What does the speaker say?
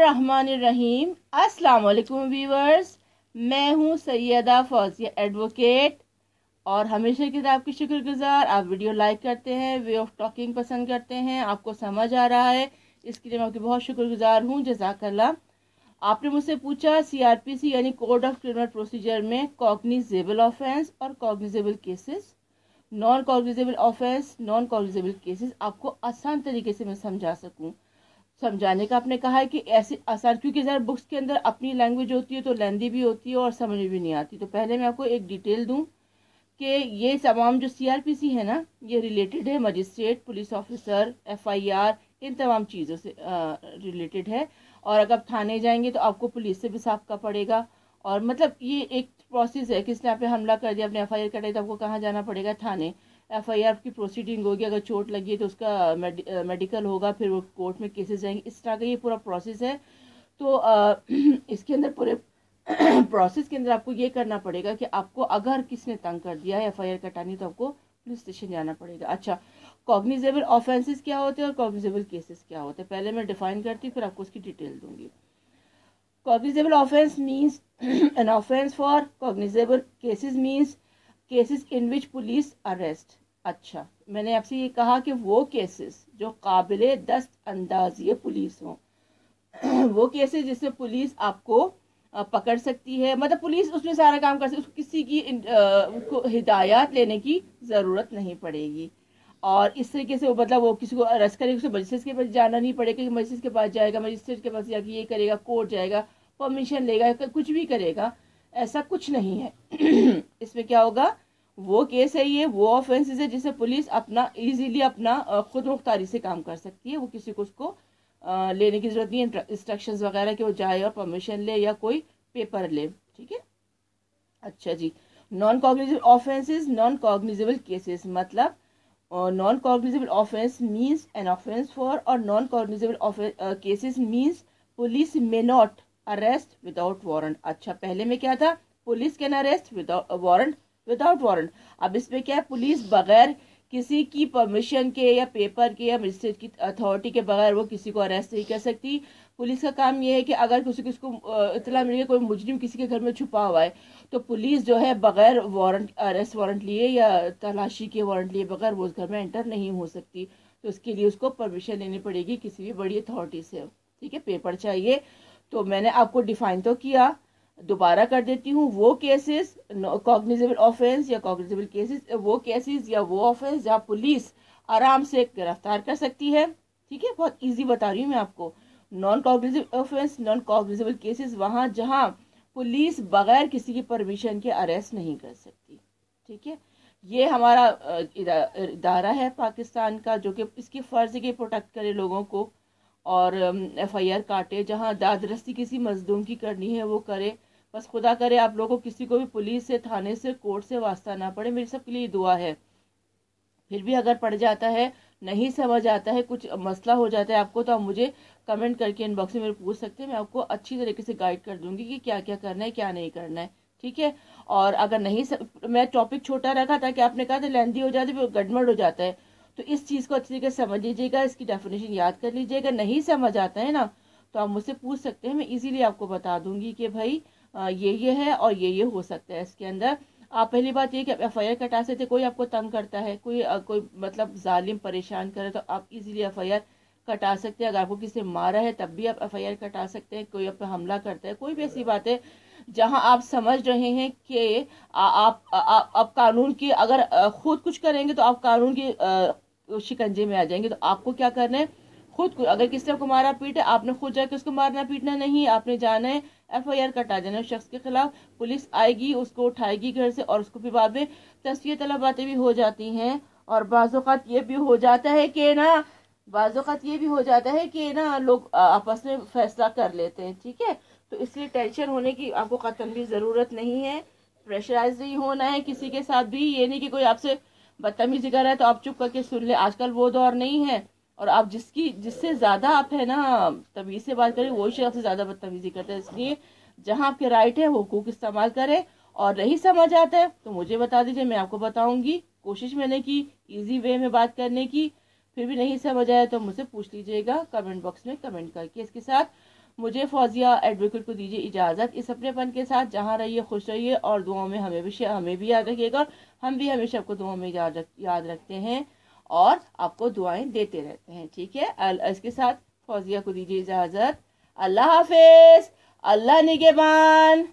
बिस्मिल्लाहिर्रहमानिर्रहीम। अस्सलाम वालेकुम व्यूअर्स, मैं हूँ सैयदा फौजिया एडवोकेट और हमेशा की तरह आपकी शुक्रगुजार। आप वीडियो लाइक करते हैं, वे ऑफ टॉकिंग पसंद करते हैं, आपको समझ आ रहा है, इसके लिए मैं आपकी बहुत शुक्रगुजार हूँ। जज़ाकल्लाह। आपने मुझसे पूछा सीआरपीसी यानी कोड ऑफ क्रिमिनल प्रोसीजर में कॉग्निजेबल ऑफेंस और cognizable cases, non cognizable offence, non cognizable cases आपको आसान तरीके से मैं समझा सकूं। समझाने का आपने कहा है कि ऐसे आसान, क्योंकि ज़रा बुक्स के अंदर अपनी लैंग्वेज होती है तो लेंदी भी होती है और समझ में भी नहीं आती। तो पहले मैं आपको एक डिटेल दूं कि ये तमाम जो सीआरपीसी है ना, ये रिलेटेड है मजिस्ट्रेट, पुलिस ऑफिसर, एफआईआर, इन तमाम चीज़ों से रिलेटेड है। और अगर आप थाने जाएंगे तो आपको पुलिस से भी साबका पड़ेगा। और मतलब ये एक प्रोसेस है, किसने आप पे हमला कर दिया, आपने एफआईआर कटाई तो आपको कहाँ जाना पड़ेगा? थाने। एफआईआर की प्रोसीडिंग होगी, अगर चोट लगी है तो उसका मेडिकल होगा, फिर वो कोर्ट में केसेस जाएंगे। इस तरह का ये पूरा प्रोसेस है। तो इसके अंदर पूरे प्रोसेस के अंदर आपको ये करना पड़ेगा कि आपको अगर किसने तंग कर दिया है, एफआईआर कटानी, तो आपको पुलिस स्टेशन जाना पड़ेगा। अच्छा, कॉग्निजेबल ऑफेंसेस क्या होते हैं और कॉग्निजेबल केसेस क्या होते हैं, पहले मैं डिफाइन करती हूँ, फिर आपको उसकी डिटेल दूंगी। Cognizable offense means an offense for cognizable cases means cases in which police arrest। अच्छा, मैंने आपसे ये कहा कि वो केसेस जो काबिले दस्त अंदाज़ी पुलिस हों, वो केसेस जिसमें पुलिस आपको पकड़ सकती है, मतलब पुलिस उसमें सारा काम कर सकती है, उसको किसी की को हिदायत लेने की ज़रूरत नहीं पड़ेगी। और इस तरीके से वो मतलब वो किसी को अरेस्ट करेगा, उसे मजिस्ट्रेट के पास जाना नहीं पड़ेगा कि मजिस्ट्रेट के पास जाएगा, मजिस्ट्रेट के पास जाके ये करेगा, कोर्ट जाएगा, परमिशन लेगा, कुछ भी करेगा, ऐसा कुछ नहीं है। इसमें क्या होगा, वो केस है, ये वो ऑफेंसेस है जिससे पुलिस अपना इजीली अपना खुद मुख्तारी से काम कर सकती है। वो किसी को उसको लेने की जरूरत नहीं है, इंस्ट्रक्शंस वगैरह कि वो जाए और परमिशन ले या कोई पेपर ले। ठीक है। अच्छा जी, non cognizable offences, non cognizable cases मतलब non cognizable offence means an offence for, और non cognizable cases means police may not arrest without warrant. अच्छा, पहले में क्या था, police can arrest without warrant, without warrant. अब इसमें क्या है, पुलिस बगैर किसी की परमिशन के या पेपर के या मजिस्ट्रेट की अथॉरिटी के बगैर वो किसी को अरेस्ट नहीं कर सकती। पुलिस का काम ये है कि अगर किसी को इतला मिल गया कोई मुजरिम किसी के घर में छुपा हुआ है, तो पुलिस जो है बगैर वारंट, अरेस्ट वारंट लिए या तलाशी के वारंट लिए बगैर वो उस घर में एंटर नहीं हो सकती। तो उसके लिए उसको परमिशन लेनी पड़ेगी किसी भी बड़ी अथॉरिटी से। ठीक है, पेपर चाहिए। तो मैंने आपको डिफाइन तो किया, दोबारा कर देती हूँ। वो केसेस कॉग्निजेबल ऑफेंस या कॉग्निजेबल केसेस, वो केसेस या वो ऑफेंस जहाँ पुलिस आराम से गिरफ्तार कर सकती है। ठीक है, बहुत इजी बता रही हूँ मैं आपको। Non cognizable offence, non cognizable cases वहाँ जहाँ पुलिस बगैर किसी की परमिशन के अरेस्ट नहीं कर सकती। ठीक है, ये हमारा इदारा है पाकिस्तान का जो कि इसकी फर्ज है कि प्रोटेक्ट करे लोगों को और एफआईआर काटे, जहां दादरस्ती किसी मजलूम की करनी है वो करे। बस खुदा करे आप लोगों को किसी को भी पुलिस से, थाने से, कोर्ट से वास्ता ना पड़े। मेरी सबके लिए दुआ है। फिर भी अगर पड़ जाता है, नहीं समझ आता है, कुछ मसला हो जाता है आपको, तो आप मुझे कमेंट करके इनबॉक्स में मेरे पूछ सकते हैं। मैं आपको अच्छी तरीके से गाइड कर दूंगी कि क्या क्या करना है, क्या नहीं करना है। ठीक है। और अगर नहीं मैं टॉपिक छोटा रखा था कि आपने कहा था लेंदी हो जाती है, गड़बड़ हो जाता है, तो इस चीज़ को अच्छी तरीके से समझ लीजिएगा, इसकी डेफिनेशन याद कर लीजिएगा। नहीं समझ आता है ना, तो आप मुझसे पूछ सकते हैं, मैं इजीली आपको बता दूंगी कि भाई ये है और ये हो सकता है इसके अंदर। आप पहली बात ये कि आप एफआईआर कटा सकते, कोई आपको तंग करता है, कोई मतलब जालिम परेशान करे, तो आप इजीली एफआईआर कटा सकते हैं। अगर आपको किसी ने मारा है तब भी आप एफआईआर कटा सकते हैं। कोई आप पे हमला करता है, कोई भी ऐसी बात है जहां आप समझ रहे हैं कि आप कानून की अगर खुद कुछ करेंगे तो आप कानून के शिकंजे में आ जाएंगे। तो आपको क्या करना है, खुद को अगर किसी ने आपको मारा पीटा, आपने खुद जाके उसको मारना पीटना नहीं, आपने जाना है एफआईआर कटा देना उस शख्स के खिलाफ। पुलिस आएगी, उसको उठाएगी घर से, और उसको फिर बाद में तस्वीर तलब बातें भी हो जाती हैं। और बाज़-औक़ात ये भी हो जाता है कि ना, बाज़-औक़ात ये भी हो जाता है कि ना लोग आपस में फैसला कर लेते हैं। ठीक है, तो इसलिए टेंशन होने की आपको कतई भी ज़रूरत नहीं है। प्रेशराइज नहीं होना है किसी के साथ भी। ये नहीं कि कोई आपसे बदतमीजी कर रहा है तो आप चुप करके सुन ले, आजकल वो दौर नहीं है। और आप जिससे ज्यादा आप है ना तमीज से बात करें, वही शख्स से ज्यादा बदतमीजी करते हैं। इसलिए जहां आपके राइट है वो हुकूक इस्तेमाल करें। और नहीं समझ आता है तो मुझे बता दीजिए, मैं आपको बताऊंगी। कोशिश मैंने की इजी वे में बात करने की, फिर भी नहीं समझ आया तो मुझसे पूछ लीजिएगा कमेंट बॉक्स में कमेंट करके। इसके साथ مجھے فوزیہ ایڈوکیٹ کو دیجیے اجازت اس اپنے پن کے ساتھ. جہاں رہیے خوش رہیے اور دعاؤں میں ہمیں بھی یاد رکھیے گا. ہم بھی ہمیشہ آپ کو دعاؤں میں یاد رکھتے ہیں اور آپ کو دعائیں دیتے رہتے ہیں. ٹھیک ہے, اس کے ساتھ فوزیہ کو دیجیے اجازت. اللہ حافظ. اللہ نگہبان.